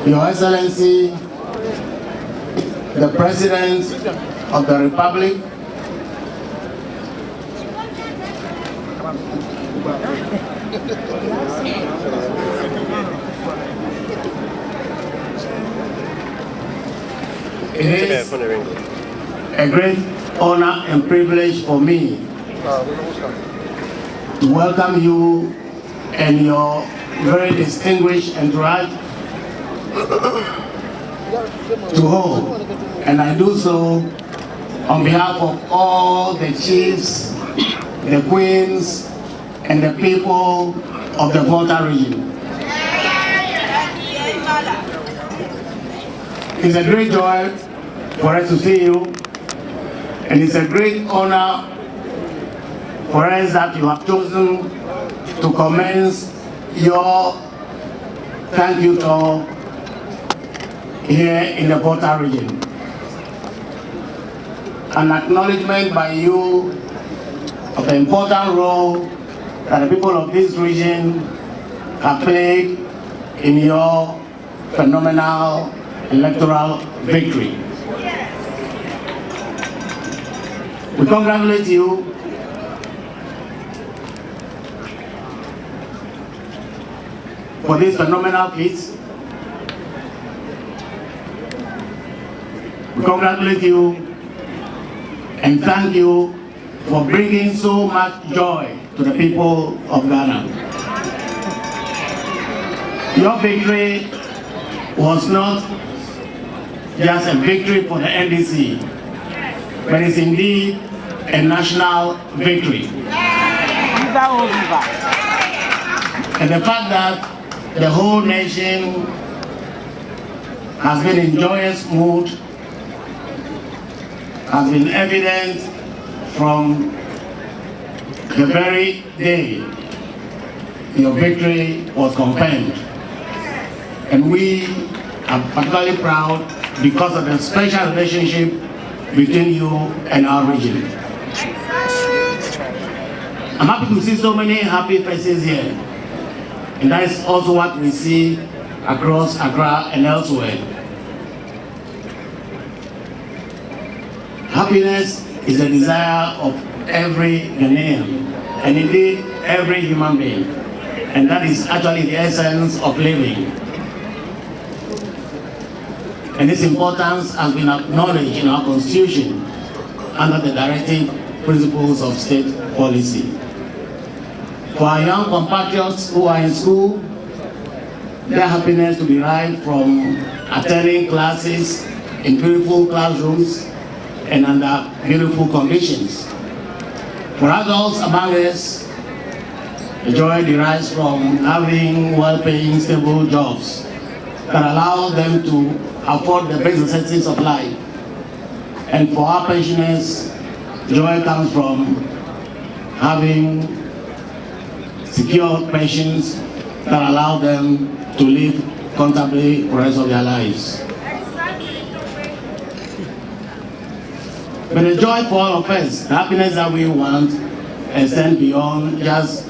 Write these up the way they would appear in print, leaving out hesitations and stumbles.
Your Excellency, the President of the Republic, it is a great honor and privilege for me to welcome you and your very distinguished entourage to home, and I do so on behalf of all the chiefs, the queens, and the people of the Volta region. It's a great joy for us to see you, and it's a great honor for us that you have chosen to commence your thank you tour here in the Volta region. An acknowledgement by you of the important role that the people of this region have played in your phenomenal electoral victory. We congratulate you for this phenomenal feat. We congratulate you and thank you for bringing so much joy to the people of Ghana. Your victory was not just a victory for the NDC, but it's indeed a national victory. And the fact that the whole nation has been in joyous mood has been evident from the very day your victory was confirmed. And we are particularly proud because of the special relationship between you and our region. I'm happy to see so many happy faces here. And that is also what we see across Accra and elsewhere. Happiness is a desire of every Ghanaian, and indeed every human being. And that is actually the essence of living. And its importance has been acknowledged in our Constitution under the directive principles of state policy. For our young compatriots who are in school, their happiness to be derived from attending classes in beautiful classrooms and under beautiful conditions. For adults among us, the joy derives from having well-paying, stable jobs that allow them to afford the basic necessities of life. And for our pensioners, joy comes from having secure pensions that allow them to live comfortably for the rest of their lives. But the joy for all of us, the happiness that we want, extends beyond just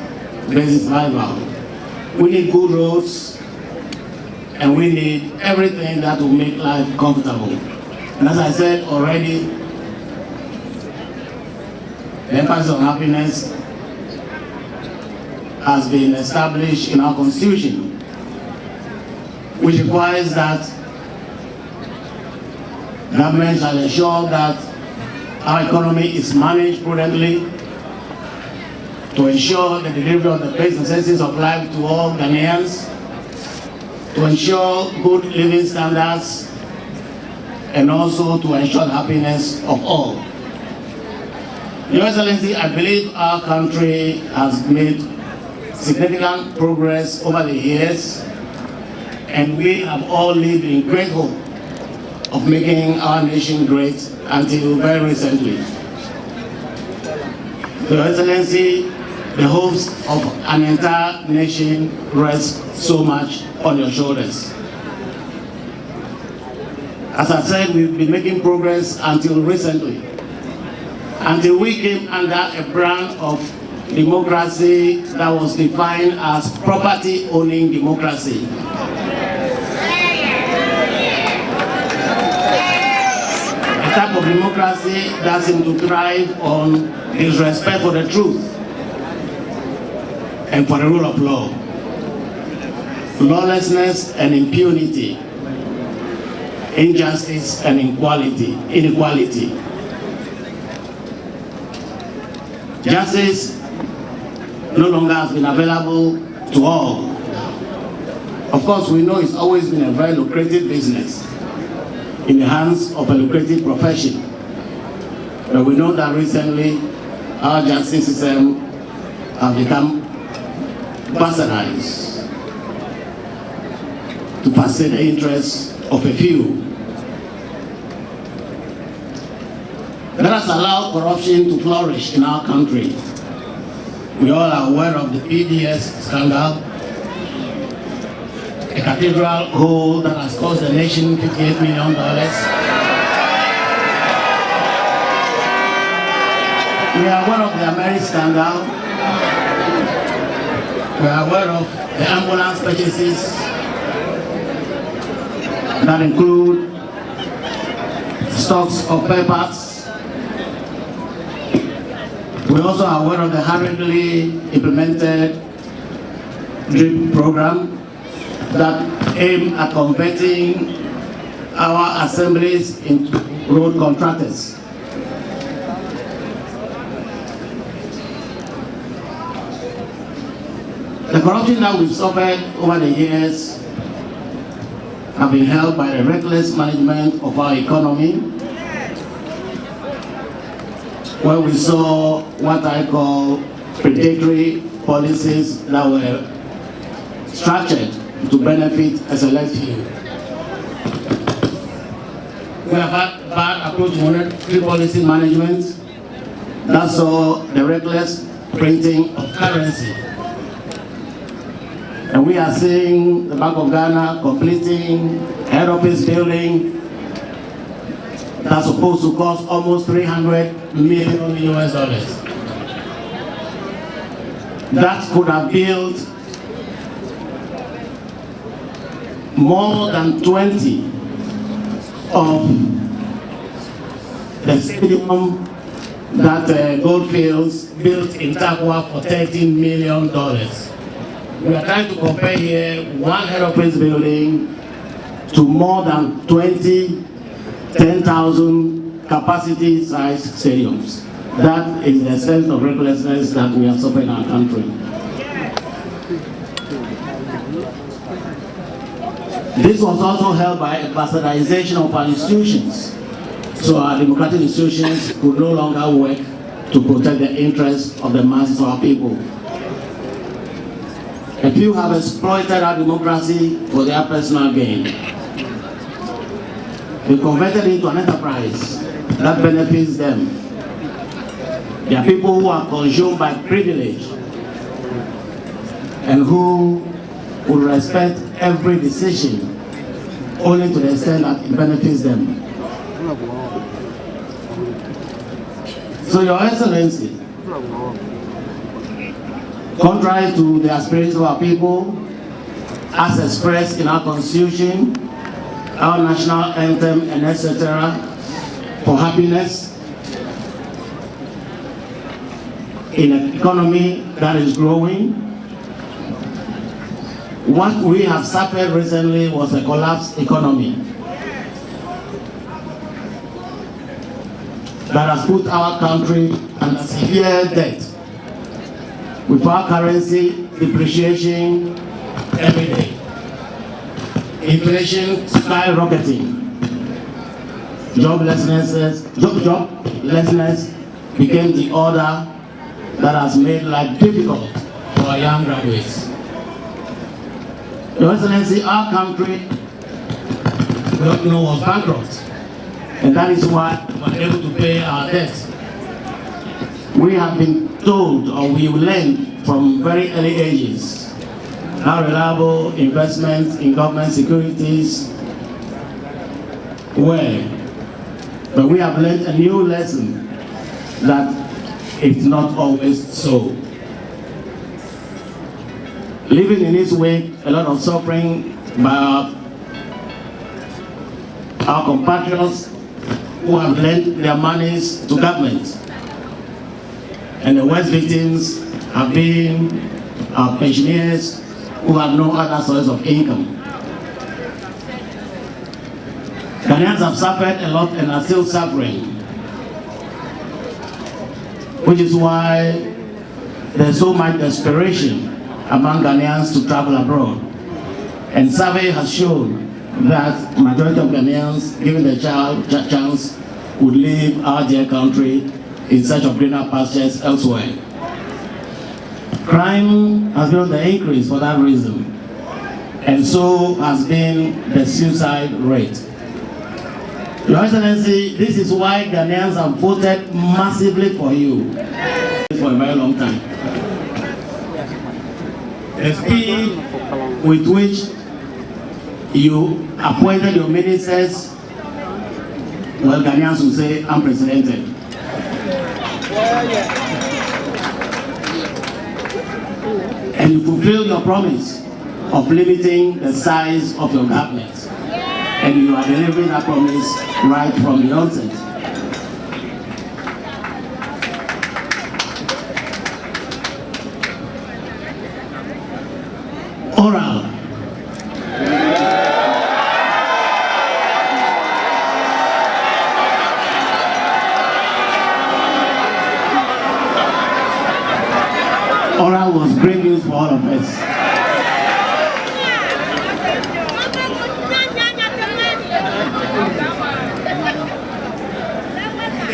basic survival. We need good roads, and we need everything that will make life comfortable. And as I said already, the emphasis on happiness has been established in our Constitution, which requires that government shall ensure that our economy is managed prudently to ensure the delivery of the basic necessities of life to all Ghanaians, to ensure good living standards, and also to ensure the happiness of all. Your Excellency, I believe our country has made significant progress over the years, and we have all lived in great hope of making our nation great until very recently. Your Excellency, the hopes of an entire nation rest so much on your shoulders. As I said, we've been making progress until recently, until we came under a brand of democracy that was defined as property-owning democracy. democracy that seems to thrive on his respect for the truth and for the rule of law, lawlessness and impunity, injustice and inequality. Justice no longer has been available to all. Of course, we know it's always been a very lucrative business in the hands of a lucrative profession. But we know that recently our justice system has become bastardized to pursue the interests of a few. That has allowed corruption to flourish in our country. We all are aware of the PDS scandal, a cathedral hole that has cost the nation $58 million. We are aware of the Ameri scandal. We are aware of the ambulance purchases that include stocks of papers. We also are aware of the hurriedly implemented DRIP program that aim at converting our assemblies into road contractors. The corruption that we've suffered over the years have been helped by the reckless management of our economy, where we saw what I call predatory policies that were structured to benefit a select few. We have had bad approach to monetary policy management that saw the reckless printing of currency. And we are seeing the Bank of Ghana completing head office building that's supposed to cost almost $300 million US. That could have built more than 20 of the stadium that Goldfields built in Takwa for $13 million. We are trying to compare here one head office building to more than 20 10,000 capacity sized stadiums. That is the sense of recklessness that we are suffering in our country. This was also helped by a bastardization of our institutions. So our democratic institutions could no longer work to protect the interests of the masses of our people. A few have exploited our democracy for their personal gain. They converted it into an enterprise that benefits them. There are people who are consumed by privilege and who will respect every decision only to the extent that it benefits them. So, Your Excellency, contrary to the aspirations of our people, as expressed in our Constitution, our national anthem, and etc., for happiness in an economy that is growing. What we have suffered recently was a collapsed economy that has put our country under severe debt, with our currency depreciating every day. Inflation skyrocketing, joblessness became the order that has made life difficult for our young graduates. Your Excellency, our country, was bankrupt, and that is why we were able to pay our debts. We have been told, or we learned from very early ages, how reliable investments in government securities were. But we have learned a new lesson that it's not always so. Leaving in its wake a lot of suffering by our compatriots who have lent their monies to government. And the worst victims have been our pensioners who have no other source of income. Ghanaians have suffered a lot and are still suffering, which is why there's so much desperation among Ghanaians to travel abroad. And survey has shown that majority of Ghanaians, given the chance, would leave our dear country in search of greener pastures elsewhere. Crime has been on the increase for that reason, and so has been the suicide rate. Your Excellency, this is why Ghanaians have voted massively for you for a very long time. The speed with which you appointed your ministers, well, Ghanaians will say unprecedented. And you fulfill your promise of limiting the size of your government. And you are delivering that promise right from the onset. Oral. Oral was great news for all of us.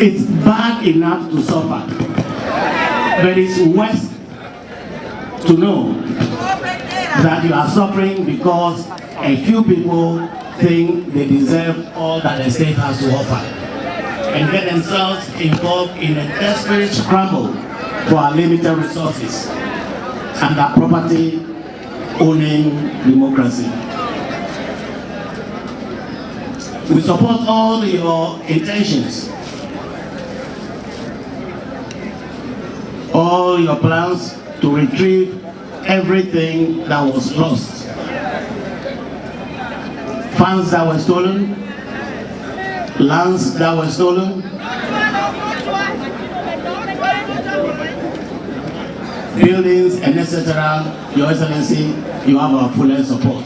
It's bad enough to suffer, but it's worse to know that you are suffering because a few people think they deserve all that the state has to offer and get themselves involved in a desperate scramble for our limited resources and our property owning democracy. We support all your intentions, all your plans to retrieve everything that was lost. Funds that were stolen, lands that were stolen, buildings and etc. Your Excellency, you have our full support.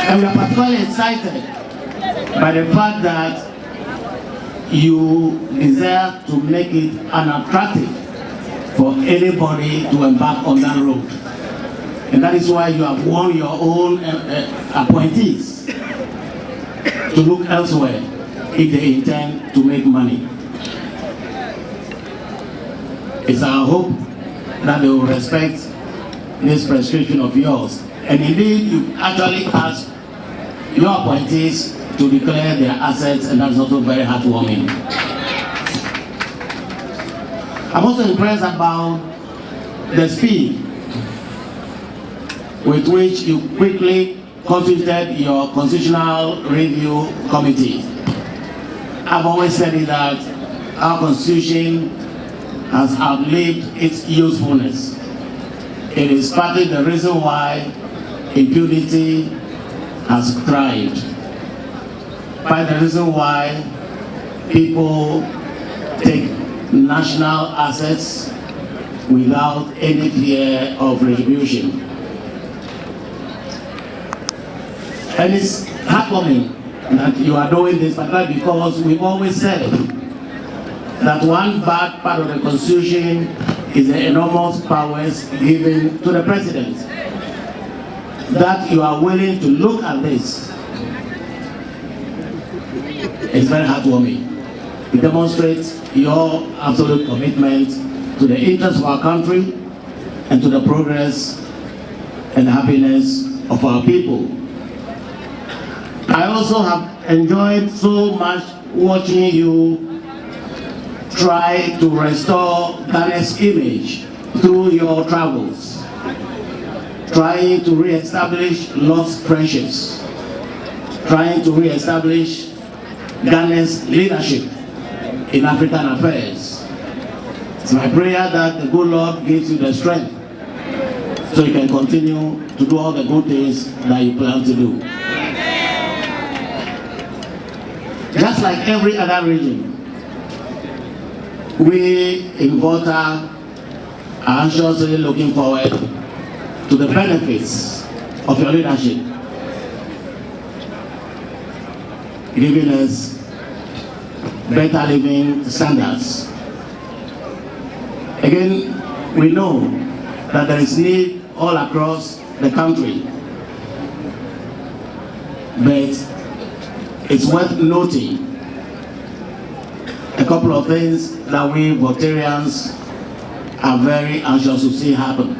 And we are particularly excited by the fact that you desire to make it unattractive for anybody to embark on that road. And that is why you have won your own appointees to look elsewhere if they intend to make money. It's our hope that they will respect this prescription of yours. And indeed, you actually asked your appointees to declare their assets, and that's also very heartwarming. I'm also impressed about the speed with which you quickly constituted your constitutional review committee. I've always said it that our constitution has outlived its usefulness. It is partly the reason why impunity has thrived. By the reason why people take national assets without any fear of retribution. And it's heartwarming that you are doing this, particularly because we've always said that one bad part of the Constitution is the enormous powers given to the President. That you are willing to look at this is very heartwarming. It demonstrates your absolute commitment to the interests of our country and to the progress and happiness of our people. I also have enjoyed so much watching you try to restore Ghana's image through your travels, trying to re-establish lost friendships, trying to re-establish Ghana's leadership in African affairs. It's my prayer that the good Lord gives you the strength so you can continue to do all the good things that you plan to do. Just like every other region, we in Volta are anxiously looking forward to the benefits of your leadership, giving us better living standards. Again, we know that there is need all across the country, but it's worth noting a couple of things that we Voltarians are very anxious to see happen.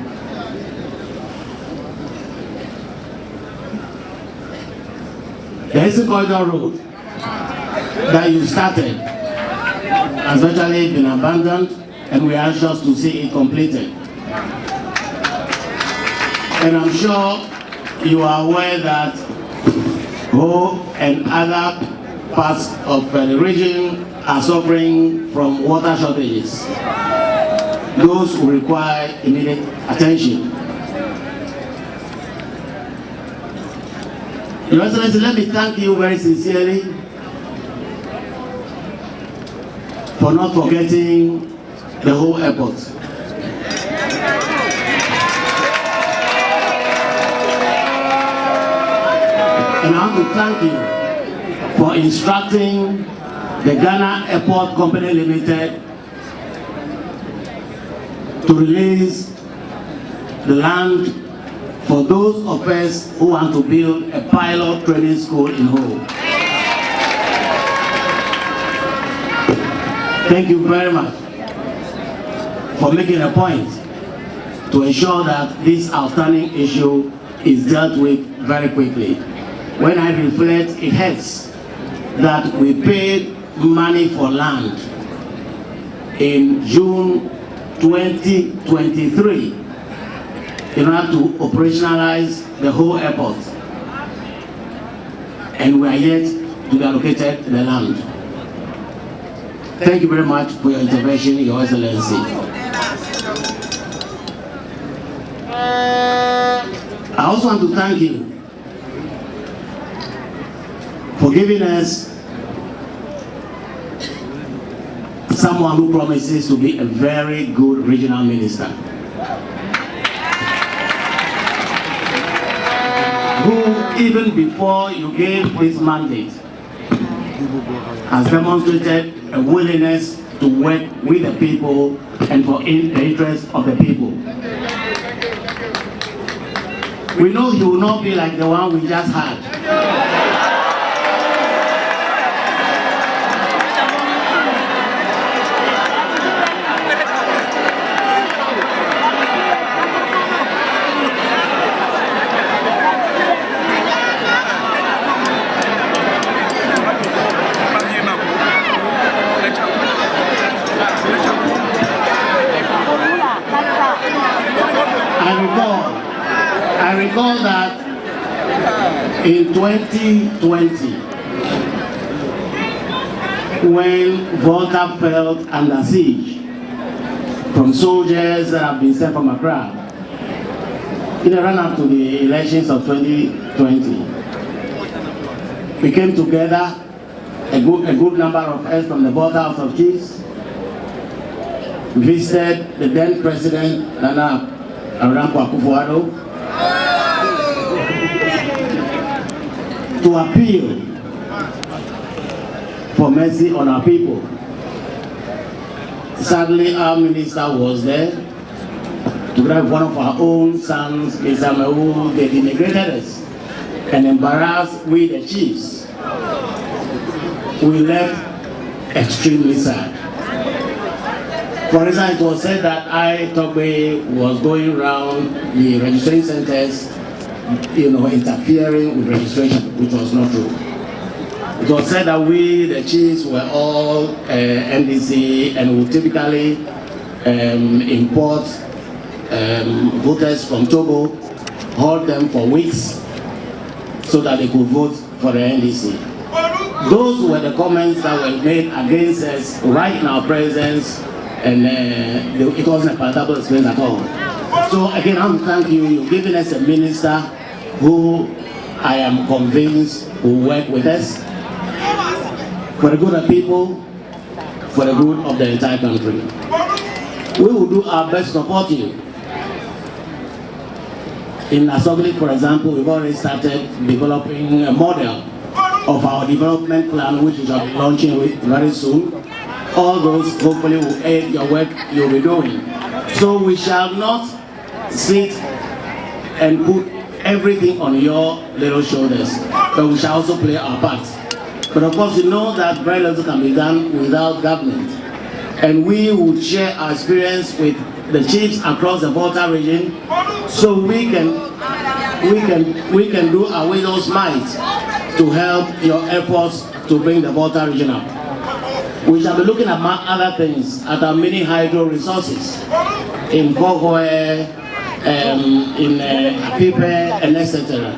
The Eastern Corridor Road that you started has virtually been abandoned, and we are anxious to see it completed. And I'm sure you are aware that Ho and other parts of the region are suffering from water shortages. Those who require immediate attention. Your Excellency, let me thank you very sincerely for not forgetting the whole airport. And I want to thank you for instructing the Ghana Airport Company Limited to release the land for those of us who want to build a pilot training school in Ho. Thank you very much for making a point to ensure that this outstanding issue is dealt with very quickly. When I reflect, it hurts that we paid money for land in June 2023 in order to operationalize the whole airport, and we are yet to be allocated the land. Thank you very much for your intervention, Your Excellency. I also want to thank you for giving us someone who promises to be a very good regional minister, who even before you gave this mandate has demonstrated a willingness to work with the people and for the interest of the people. We know he will not be like the one we just had. I recall that in 2020, when Volta felt under siege from soldiers that have been sent from Accra, in the run-up to the elections of 2020, we came together, a good number of us from the Volta House of Chiefs, visited the then President Nana Akufo-Addo to appeal for mercy on our people. Sadly, our minister was there to grab one of our own sons, Mr. Mehu. They denigrated us and embarrassed we the chiefs. We left extremely sad. For instance, it was said that Torgbe was going around the registration centers, interfering with registration, which was not true. It was said that we, the chiefs, were all NDC and would typically import voters from Togo, hold them for weeks so that they could vote for the NDC. Those were the comments that were made against us right in our presence, and it wasn't a palatable experience at all. So again, I want to thank you. You've given us a minister who I am convinced will work with us. for the good of people, for the good of the entire country. We will do our best to support you. In Asogli, for example, we've already started developing a model of our development plan, which we shall be launching very soon. All those hopefully will aid your work you'll be doing. So we shall not sit and put everything on your little shoulders, but we shall also play our part. But of course, you know that very little can be done without government. And we will share our experience with the chiefs across the Volta region, so we can do our widow's might to help your efforts to bring the Volta region up. We shall be looking at other things, at our mini hydro resources in Torgbe, in Afede, and etc.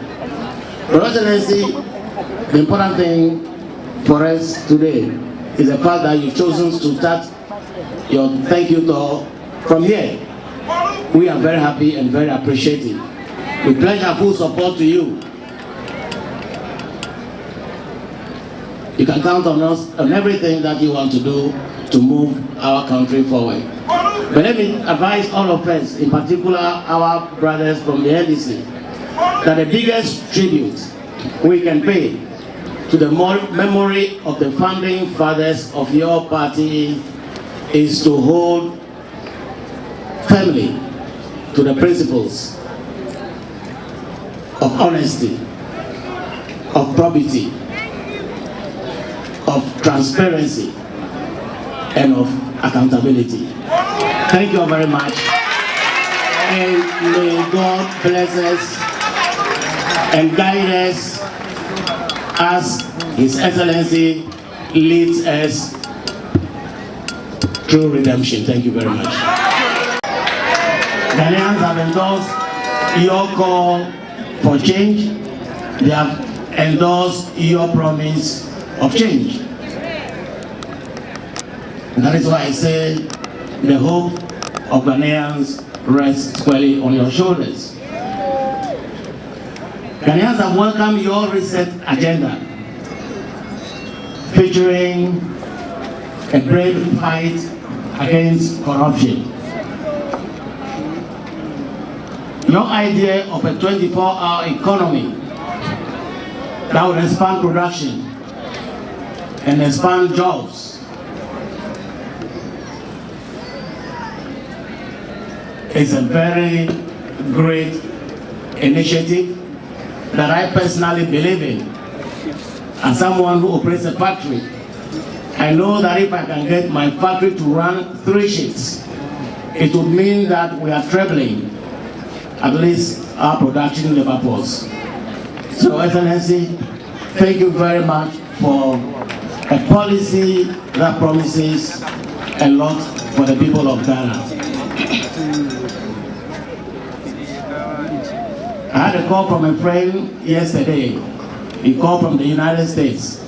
Your Excellency, the important thing for us today is the fact that you've chosen to start your thank you tour from here. We are very happy and very appreciative. We pledge our full support to you. You can count on us on everything that you want to do to move our country forward. But let me advise all of us, in particular our brothers from the NDC, that the biggest tribute we can pay to the memory of the founding fathers of your party is to hold firmly to the principles of honesty, of probity, of transparency, and of accountability. Thank you very much, and may God bless us and guide us as His Excellency leads us through redemption. Thank you very much. Ghanaians have endorsed your call for change. They have endorsed your promise of change. And that is why I say the hope of Ghanaians rests squarely on your shoulders. Ghanaians have welcomed your reset agenda, featuring a brave fight against corruption. Your idea of a 24-hour economy that will expand production and expand jobs is a very great initiative that I personally believe in. As someone who operates a factory, I know that if I can get my factory to run 3 shifts, it would mean that we are trebling at least our production labor force. So, Excellency, thank you very much for a policy that promises a lot for the people of Ghana. I had a call from a friend yesterday. He called from the United States.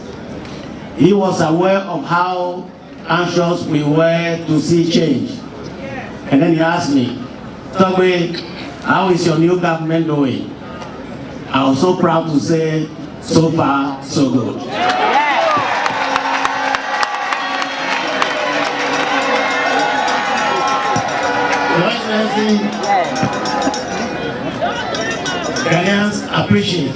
He was aware of how anxious we were to see change. And then he asked me, Torgbe, how is your new government doing? I was so proud to say, so far, so good. Your Excellency, Ghanaians appreciate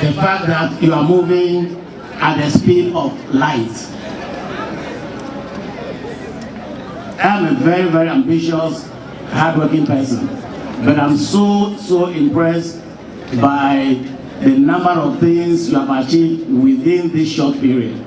the fact that you are moving at the speed of light. I am a very, very ambitious, hardworking person, but I'm so impressed by the number of things you have achieved within this short period.